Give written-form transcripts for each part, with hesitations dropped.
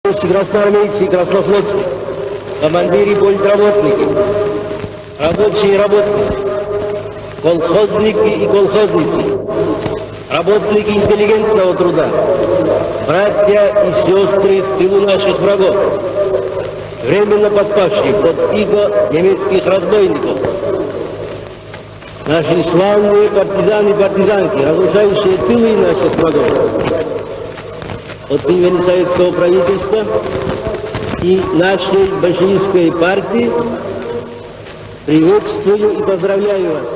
Красноармейцы и краснофлотцы, командиры и политработники, рабочие и работницы, колхозники и колхозницы, работники интеллигентного труда, братья и сестры в тылу наших врагов, временно подпавшие под иго немецких разбойников, наши славные партизаны и партизанки, разрушающие тылы наших врагов. От имени советского правительства и нашей большевистской партии приветствую и поздравляю вас.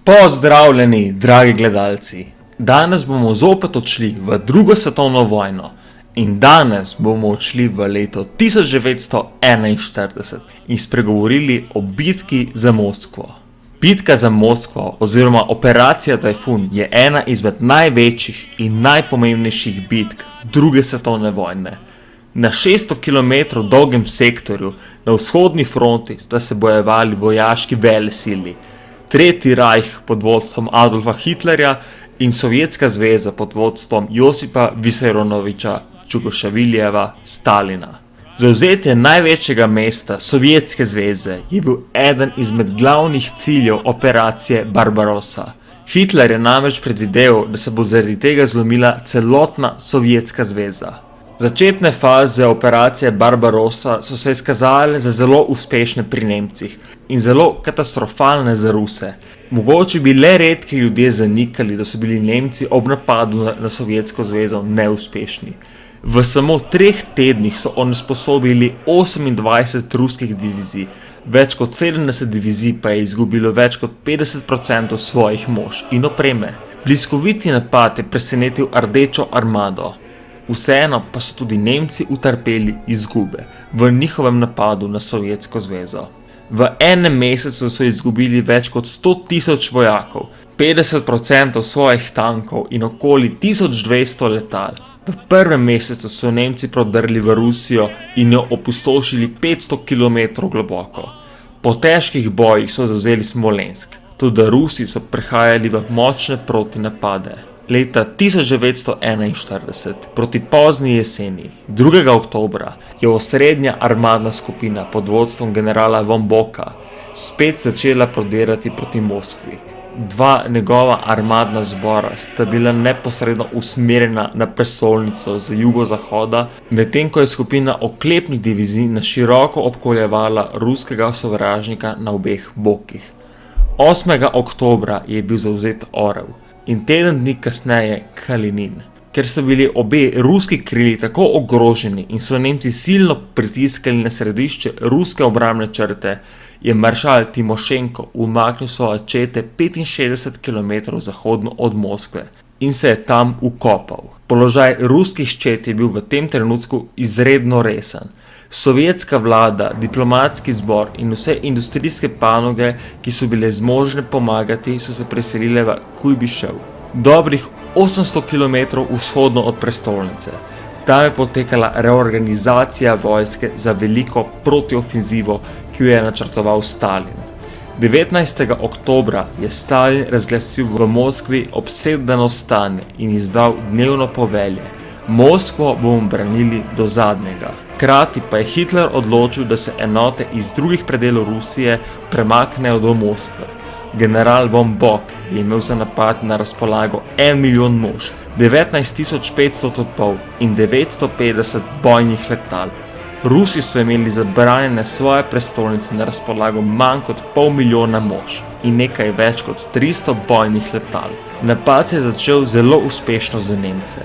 Pozdravljeni, dragi gledalci! Danes bomo zopet odšli v drugo svetovno vojno in danes bomo odšli v leto 1941 in spregovorili o bitki za Moskvo. Bitka za Moskvo oziroma operacija Tajfun je ena izmed največjih in najpomembnejših bitk druge svetovne vojne. Na 600 km dolgem sektorju na vzhodni fronti sta se bojevali vojaški velesili, Tretji rajh pod vodstvom Adolfa Hitlerja in Sovjetska zveza pod vodstvom Josipa Visarijonoviča Džugašvilijeva Stalina. Zavzetje največjega mesta Sovjetske zveze je bil eden izmed glavnih ciljev operacije Barbarossa. Hitler je namreč predvideval, da se bo zaradi tega zlomila celotna Sovjetska zveza. Začetne faze operacije Barbarossa so se izkazale za zelo uspešne pri Nemcih in zelo katastrofalne za Ruse. Mogoče bi le redki ljudje zanikali, da so bili Nemci ob napadu na Sovjetsko zvezo neuspešni. V samo 3 tednih so onesposobili 28 ruskih divizij, več kot 70 divizij pa je izgubilo več kot 50% svojih mož in opreme. Bliskoviti napad je presenetil Rdečo armado. Vseeno pa so tudi Nemci utrpeli izgube v njihovem napadu na Sovjetsko zvezo. V enem mesecu so izgubili več kot 100.000 vojakov, 50% svojih tankov in okoli 1200 letal. V prvem mesecu so Nemci prodrli v Rusijo in jo opustošili 500 km globoko. Po težkih bojih so zavzeli Smolensk, tudi Rusi so prehajali v močne protinapade. Leta 1941, proti pozni jeseni, 2. oktobra, je osrednja armadna skupina pod vodstvom generala von Bocka spet začela prodirati proti Moskvi. 2 njegova armadna zbora sta bila neposredno usmerjena na prestolnico z jugozahoda, medtem ko je skupina oklepnih divizij na široko obkoljevala ruskega sovražnika na obeh bokih. 8. oktobra je bil zavzet Orel in teden dni kasneje Kalinin. Ker so bili obe ruski krili tako ogroženi in so Nemci silno pritiskali na središče ruske obrambne črte, je maršal Timošenko umaknil svoje čete 65 km zahodno od Moskve in se je tam ukopal. Položaj ruskih čet je bil v tem trenutku izredno resen. Sovjetska vlada, diplomatski zbor in vse industrijske panoge, ki so bile zmožne pomagati, so se preselile v Kujbišev, dobrih 800 km vzhodno od prestolnice. Tam je potekala reorganizacija vojske za veliko protiofenzivo, ki jo je načrtoval Stalin. 19. oktobra je Stalin razglasil v Moskvi obsedeno stanje in izdal dnevno povelje: Moskvo bomo branili do zadnjega. Hkrati pa je Hitler odločil, da se enote iz drugih predelov Rusije premaknejo do Moskve. General von Bock je imel za napad na razpolago 1 milijon mož, 19.500 topov in 950 bojnih letal. Rusi so imeli za branjenje svoje prestolnice na razpolago manj kot pol milijona mož in nekaj več kot 300 bojnih letal. Napad se je začel zelo uspešno za Nemce.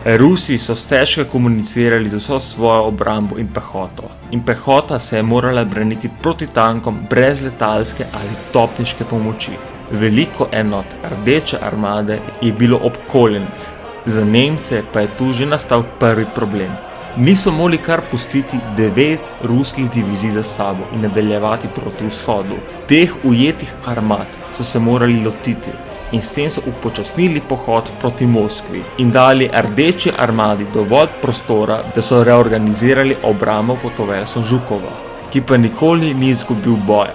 Rusi so stežka komunicirali z vso svojo obrambo in pehoto. In pehota se je morala braniti proti tankom brez letalske ali topniške pomoči. Veliko enot Rdeče armade je bilo obkoljenih. Za Nemce pa je tu že nastal prvi problem. Niso mogli kar pustiti 9 ruskih divizij za sabo in nadaljevati proti vzhodu. Teh ujetih armad so se morali lotiti in s tem so upočasnili pohod proti Moskvi in dali Rdeči armadi dovolj prostora, da so reorganizirali obrambo pod poveljstvom Žukova, ki pa nikoli ni izgubil boja.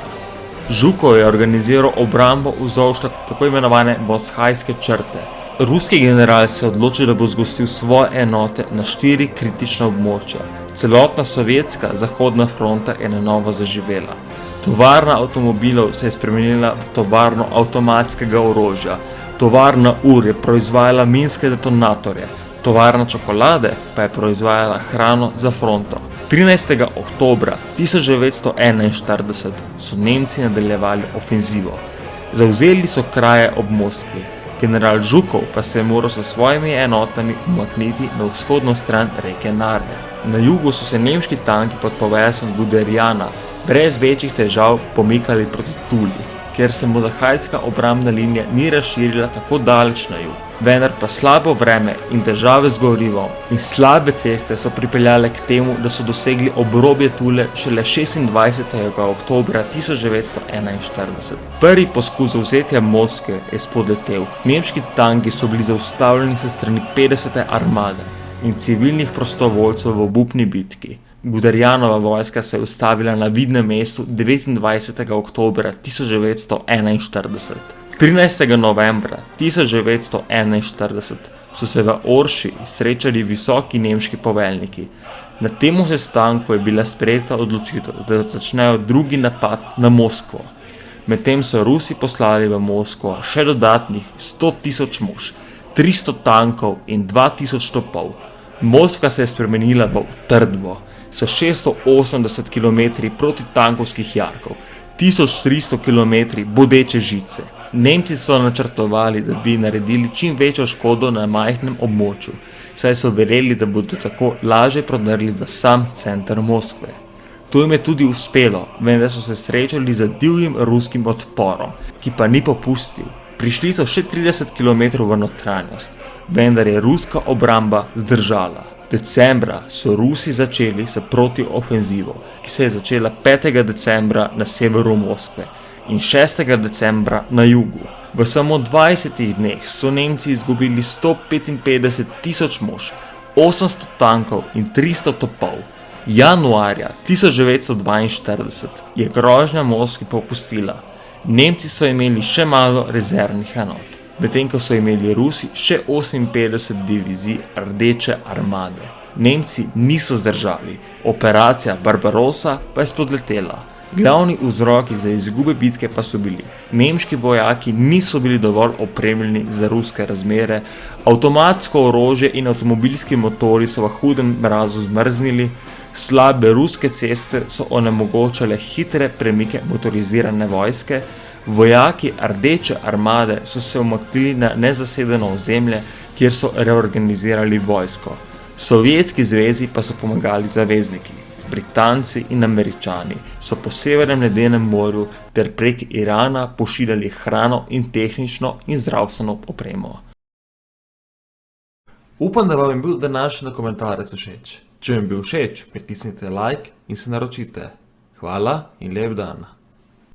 Žukov je organiziral obrambo vzdolž tako imenovane Boshajske črte, Ruski general se je odločil, da bo zgostil svoje enote na 4 kritična območja. Celotna sovjetska zahodna fronta je na novo zaživela. Tovarna avtomobilov se je spremenila v tovarno avtomatskega orožja. Tovarna ur je proizvajala minske detonatorje. Tovarna čokolade pa je proizvajala hrano za fronto. 13. oktobra 1941 so Nemci nadaljevali ofenzivo. Zavzeli so kraje ob Moskvi. General Žukov pa se je moral s svojimi enotami umakniti na vzhodno stran reke Narve. Na jugu so se nemški tanki pod povesom Guderiana brez večjih težav pomikali proti Tuli, ker se mozahajska obrambna linija ni razširila tako daleč na jug. Vendar pa slabo vreme in težave z gorivom in slabe ceste so pripeljale k temu, da so dosegli obrobje Tule šele 26. oktobra 1941. Prvi poskus zavzetja Moskve je spodletel. Nemški tanki so bili zaustavljeni s strani 50. armade in civilnih prostovoljcev v obupni bitki. Guderianova vojska se je ustavila na vidnem mestu 29. oktobra 1941. 13. novembra 1941 so se v Orši srečali visoki nemški poveljniki. Na temu sestanku je bila sprejeta odločitev, da začnejo drugi napad na Moskvo. Medtem so Rusi poslali v Moskvo še dodatnih 100.000 mož, 300 tankov in 2.000 topov. Moskva se je spremenila v utrdbo s 680 km protitankovskih jarkov, 1300 km bodeče žice. Nemci so načrtovali, da bi naredili čim večjo škodo na majhnem območju, saj so verjeli, da bodo tako lažje prodrli v sam center Moskve. To jim je tudi uspelo, vendar so se srečali z divjim ruskim odporom, ki pa ni popustil. Prišli so še 30 km v notranjost, vendar je ruska obramba zdržala. Decembra so Rusi začeli s protiofenzivo, ki se je začela 5. decembra na severu Moskve in 6. decembra na jugu. V samo 20 dneh so Nemci izgubili 155.000 mož, 800 tankov in 300 topov. Januarja 1942 je grožnja Moskvi popustila. Nemci so imeli še malo rezervnih enot, medtem ko so imeli Rusi še 58 divizij Rdeče armade. Nemci niso zdržali, operacija Barbarossa pa je spodletela. Glavni vzroki za izgube bitke pa so bili: nemški vojaki niso bili dovolj opremljeni za ruske razmere, avtomatsko orožje in avtomobilski motori so v hudem mrazu zmrznili, slabe ruske ceste so onemogočale hitre premike motorizirane vojske, vojaki Rdeče armade so se umaknili na nezasedeno ozemlje, kjer so reorganizirali vojsko. Sovjetski zvezi pa so pomagali zavezniki. Britanci in Američani so po severnem ledenem morju ter prek Irana pošiljali hrano in tehnično in zdravstveno opremo. Upam, da vam je bil današnji dokumentarec všeč. Če vam je bil všeč, pritisnite like in se naročite. Hvala in lep dan.